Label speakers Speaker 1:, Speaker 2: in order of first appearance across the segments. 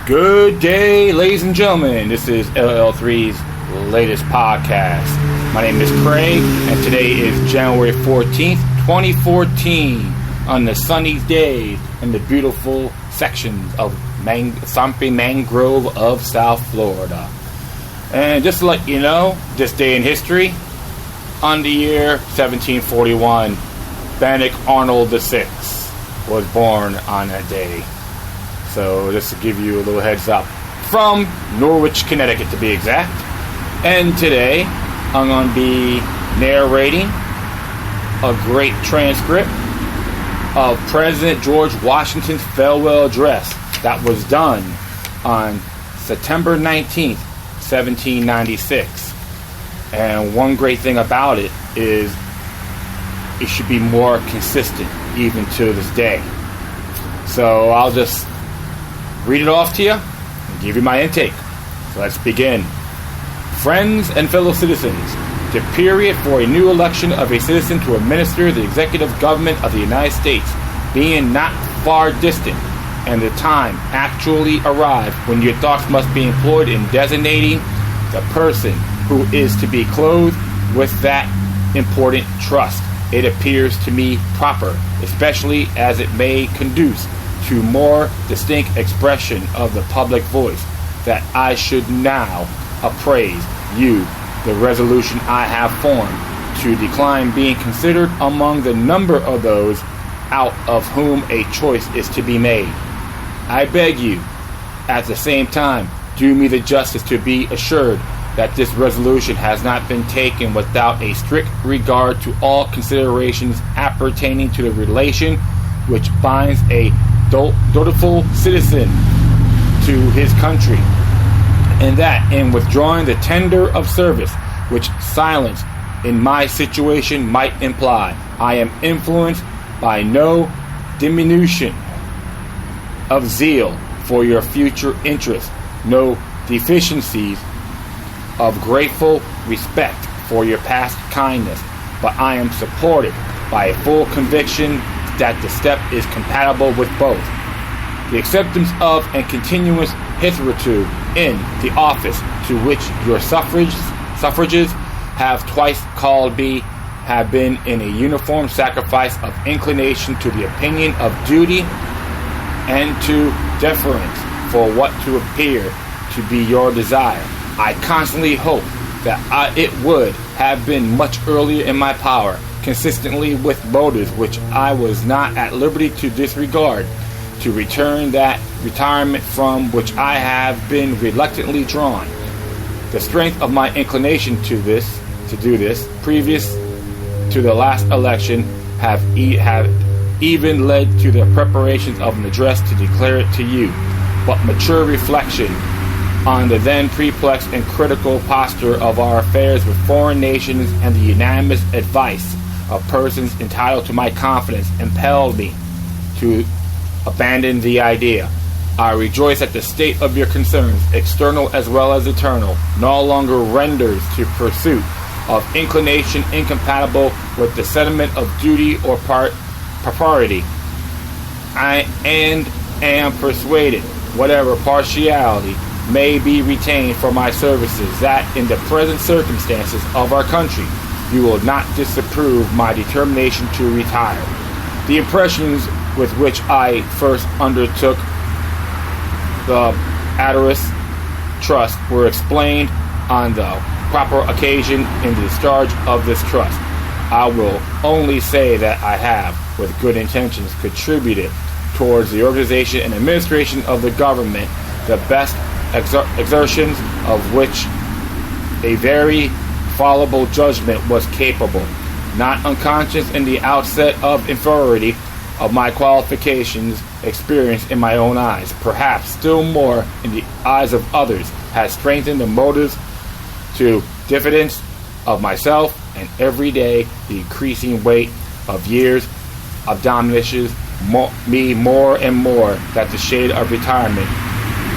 Speaker 1: Good day, ladies and gentlemen. This is LL3's latest podcast. My name is Craig, and today is January 14th, 2014, on the sunny day in the beautiful sections of Swampy Mangrove of South Florida. And just to let you know, this day in history, on the year 1741, Benedict Arnold VI was born on that day. So just to give you a little heads up, from Norwich, Connecticut to be exact. And today I'm going to be narrating a great transcript of President George Washington's farewell address that was done on September 19th, 1796. And one great thing about it is it should be more consistent even to this day. So I'll just read it off to you and give you my intake. So let's begin. Friends and fellow citizens, the period for a new election of a citizen to administer the executive government of the United States being not far distant, and the time actually arrived when your thoughts must be employed in designating the person who is to be clothed with that important trust, it appears to me proper, especially as it may conduce to more distinct expression of the public voice, that I should now appraise you the resolution I have formed to decline being considered among the number of those out of whom a choice is to be made. I beg you, at the same time, do me the justice to be assured that this resolution has not been taken without a strict regard to all considerations appertaining to the relation which binds a dutiful citizen to his country, and that in withdrawing the tender of service which silence in my situation might imply, I am influenced by no diminution of zeal for your future interest, no deficiencies of grateful respect for your past kindness, but I am supported by a full conviction that the step is compatible with both the acceptance of and continuance hitherto in the office to which your suffrages have twice called me, have been in a uniform sacrifice of inclination to the opinion of duty and to deference for what to appear to be your desire. I constantly hope that it would have been much earlier in my power, consistently with motives which I was not at liberty to disregard, to return that retirement from which I have been reluctantly drawn. The strength of my inclination to do this, previous to the last election, have even led to the preparations of an address to declare it to you. But mature reflection on the then perplexed and critical posture of our affairs with foreign nations and the unanimous advice of persons entitled to my confidence impelled me to abandon the idea. I rejoice that the state of your concerns, external as well as eternal, no longer renders to pursuit of inclination incompatible with the sentiment of duty or propriety. I am persuaded, whatever partiality may be retained for my services, that in the present circumstances of our country, you will not disapprove my determination to retire. The impressions with which I first undertook the Adoris Trust were explained on the proper occasion in the discharge of this trust. I will only say that I have, with good intentions, contributed towards the organization and administration of the government the best exertions of which a very fallible judgment was capable, not unconscious in the outset of inferiority of my qualifications experienced in my own eyes, perhaps still more in the eyes of others, has strengthened the motives to diffidence of myself, and every day the increasing weight of years admonishes me more and more that the shade of retirement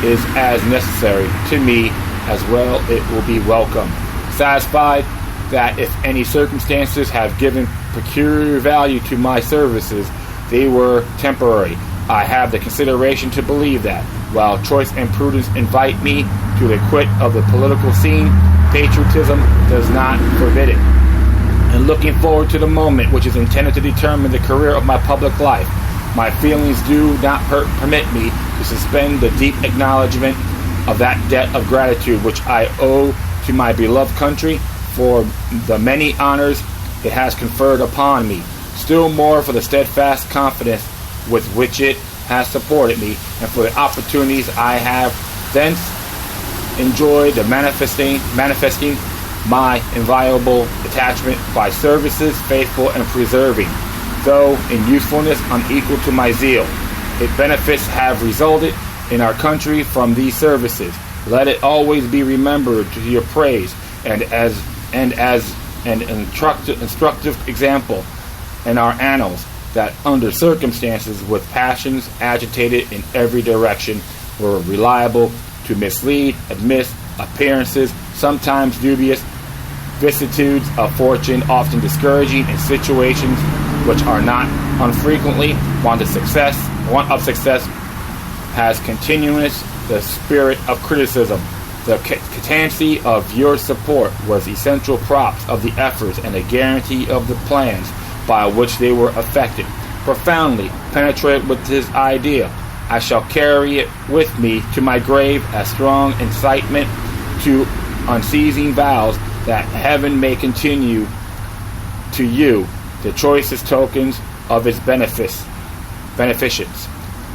Speaker 1: is as necessary to me as well it will be welcome. Satisfied that if any circumstances have given peculiar value to my services, they were temporary, I have the consideration to believe that, while choice and prudence invite me to the quit of the political scene, patriotism does not forbid it. And looking forward to the moment which is intended to determine the career of my public life, my feelings do not permit me to suspend the deep acknowledgement of that debt of gratitude which I owe to my beloved country for the many honors it has conferred upon me, still more for the steadfast confidence with which it has supported me, and for the opportunities I have thence enjoyed the manifesting my inviolable attachment by services faithful and preserving, though in usefulness unequal to my zeal. Its benefits have resulted in our country from these services. Let it always be remembered to your praise and as an instructive example in our annals, that under circumstances with passions agitated in every direction were reliable to mislead, amidst appearances sometimes dubious, vicissitudes of fortune often discouraging, in situations which are not unfrequently want of success has continuous the spirit of criticism. The capacity of your support was essential props of the efforts and a guarantee of the plans by which they were effected. Profoundly penetrated with this idea, I shall carry it with me to my grave as strong incitement to unceasing vows that heaven may continue to you the choicest tokens of its beneficence,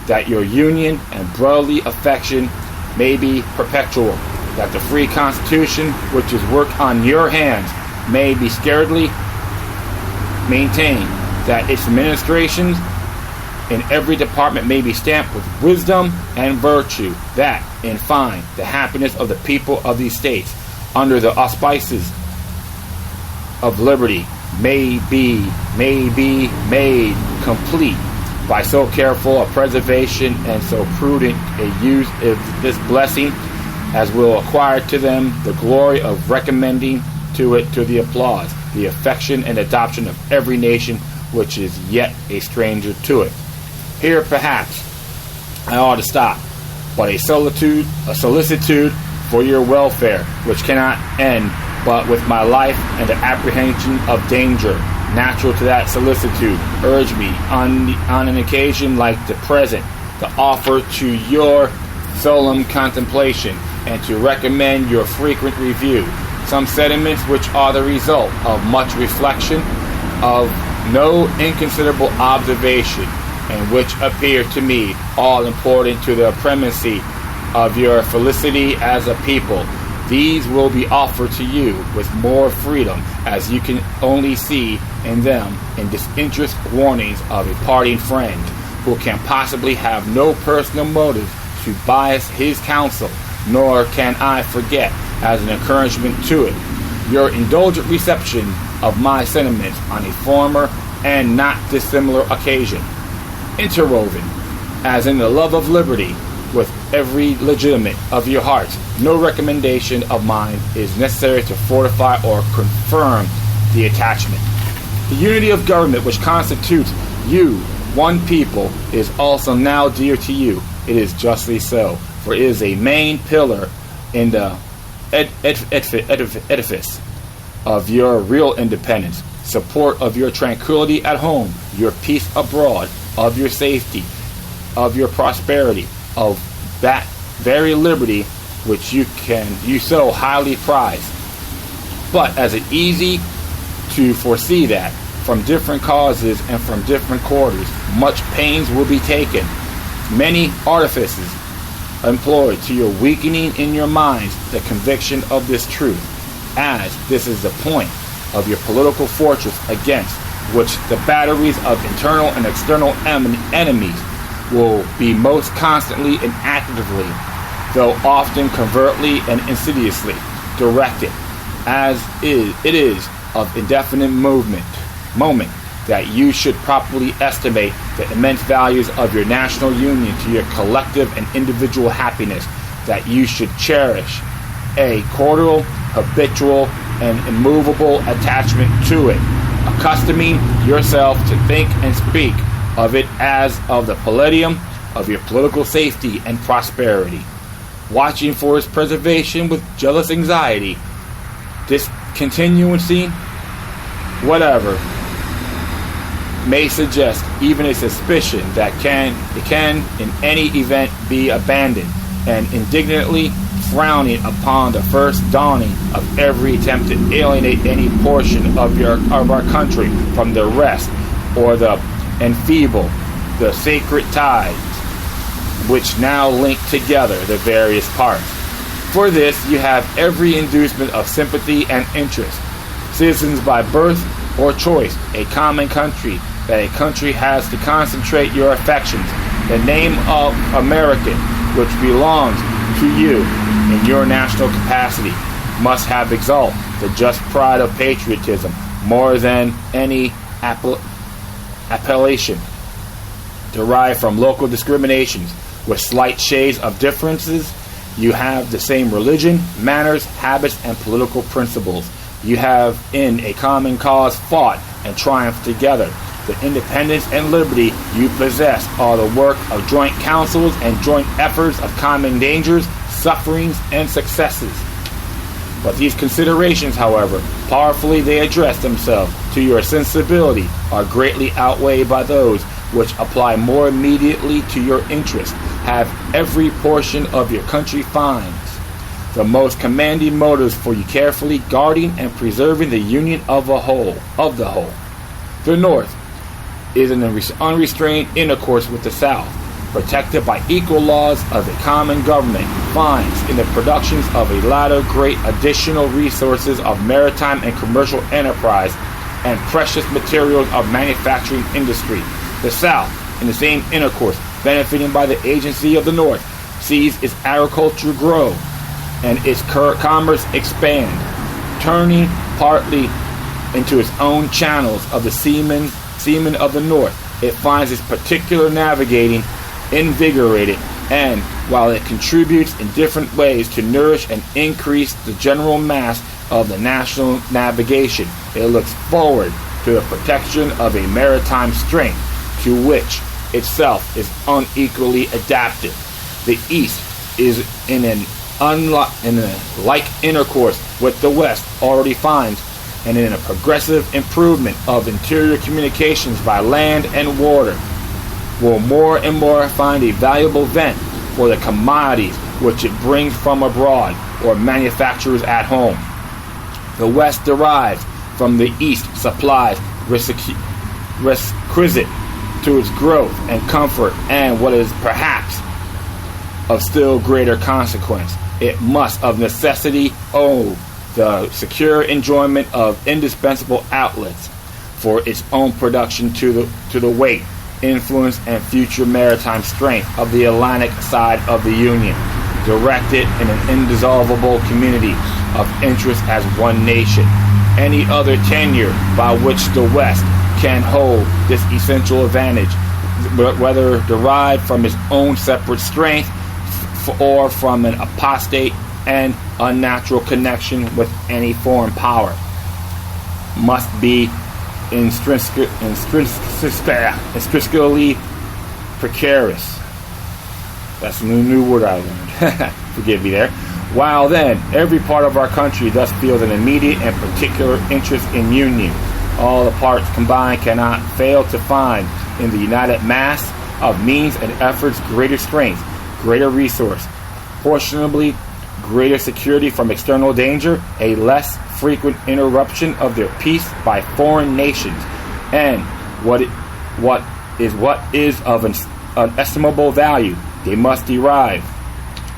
Speaker 1: that your union and brotherly affection may be perpetual, that the free constitution which is worked on your hands may be scarcely maintained, that its administrations in every department may be stamped with wisdom and virtue, that, in fine, the happiness of the people of these states, under the auspices of liberty, may be made complete by so careful a preservation and so prudent a use of this blessing as will acquire to them the glory of recommending to it to the applause, the affection and adoption of every nation which is yet a stranger to it. Here perhaps I ought to stop, but a solicitude for your welfare which cannot end but with my life and the apprehension of danger natural to that solicitude urge me on an occasion like the present to offer to your solemn contemplation and to recommend your frequent review some sentiments which are the result of much reflection, of no inconsiderable observation, and which appear to me all important to the primacy of your felicity as a people. These will be offered to you with more freedom, as you can only see in them in disinterested warnings of a parting friend, who can possibly have no personal motive to bias his counsel, nor can I forget, as an encouragement to it, your indulgent reception of my sentiments on a former and not dissimilar occasion, interwoven, as in the love of liberty, with every legitimate of your hearts. No recommendation of mine is necessary to fortify or confirm the attachment. The unity of government which constitutes you one people is also now dear to you. It is justly so, for it is a main pillar in the edifice of your real independence, support of your tranquility at home, your peace abroad, of your safety, of your prosperity, of that very liberty which you so highly prize. But as it easy to foresee that from different causes and from different quarters much pains will be taken, many artifices employed to your weakening in your minds the conviction of this truth, as this is the point of your political fortress against which the batteries of internal and external enemies will be most constantly and actively, though often covertly and insidiously, directed, as it is of indefinite moment, that you should properly estimate the immense values of your national union to your collective and individual happiness, that you should cherish a cordial, habitual, and immovable attachment to it, accustoming yourself to think and speak of it as of the palladium of your political safety and prosperity, watching for its preservation with jealous anxiety, discontinuancy, whatever may suggest even a suspicion that it can in any event be abandoned, and indignantly frowning upon the first dawning of every attempt to alienate any portion of our country from the rest, or the enfeeble the sacred ties which now link together the various parts. For this you have every inducement of sympathy and interest. Citizens by birth or choice, a common country, that a country has to concentrate your affections. The name of American, which belongs to you in your national capacity, must have exalt the just pride of patriotism more than any appellation derived from local discriminations. With slight shades of differences, you have the same religion, manners, habits, and political principles. You have in a common cause fought and triumphed together. The independence and liberty you possess are the work of joint councils and joint efforts of common dangers, sufferings, and successes. But these considerations, however powerfully they address themselves to your sensibility, are greatly outweighed by those which apply more immediately to your interest. Have every portion of your country finds the most commanding motives for you carefully guarding and preserving the union of the whole. The North is in unrestrained intercourse with the South, protected by equal laws of a common government, finds in the productions of a latter great additional resources of maritime and commercial enterprise and precious materials of manufacturing industry. The South, in the same intercourse, benefiting by the agency of the North, sees its agriculture grow and its commerce expand, turning partly into its own channels of the seamen of the North. It finds its particular navigating invigorated, and while it contributes in different ways to nourish and increase the general mass of the national navigation, it looks forward to the protection of a maritime strength to which itself is unequally adapted. The East is in a like intercourse with the West already finds, and in a progressive improvement of interior communications by land and water, will more and more find a valuable vent for the commodities which it brings from abroad or manufactures at home. The West derives from the East supplies requisite to its growth and comfort, and what is perhaps of still greater consequence, it must of necessity owe the secure enjoyment of indispensable outlets for its own production to the weight, influence, and future maritime strength of the Atlantic side of the Union, directed in an indissoluble community of interest as one nation. Any other tenure by which the West can hold this essential advantage, whether derived from its own separate strength or from an apostate and unnatural connection with any foreign power, must be intrinsically precarious. That's a new word I learned. Forgive me there. While then, every part of our country thus feels an immediate and particular interest in union. All the parts combined cannot fail to find in the united mass of means and efforts greater strength, greater resource, proportionably greater security from external danger, a less frequent interruption of their peace by foreign nations, and what is of an unestimable value, they must derive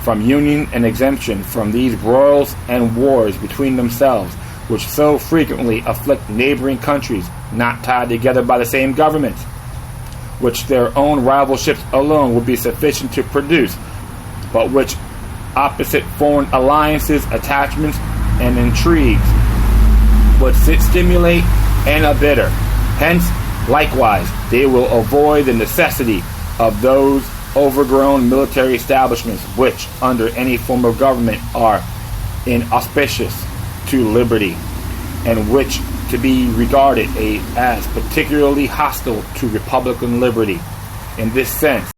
Speaker 1: from union and exemption from these broils and wars between themselves, which so frequently afflict neighboring countries not tied together by the same governments, which their own rivalships alone would be sufficient to produce, but which opposite foreign alliances, attachments, and intrigues would stimulate and embitter. Hence, likewise, they will avoid the necessity of those overgrown military establishments which, under any form of government, are inauspicious to liberty, and which to be regarded as particularly hostile to Republican liberty. In this sense,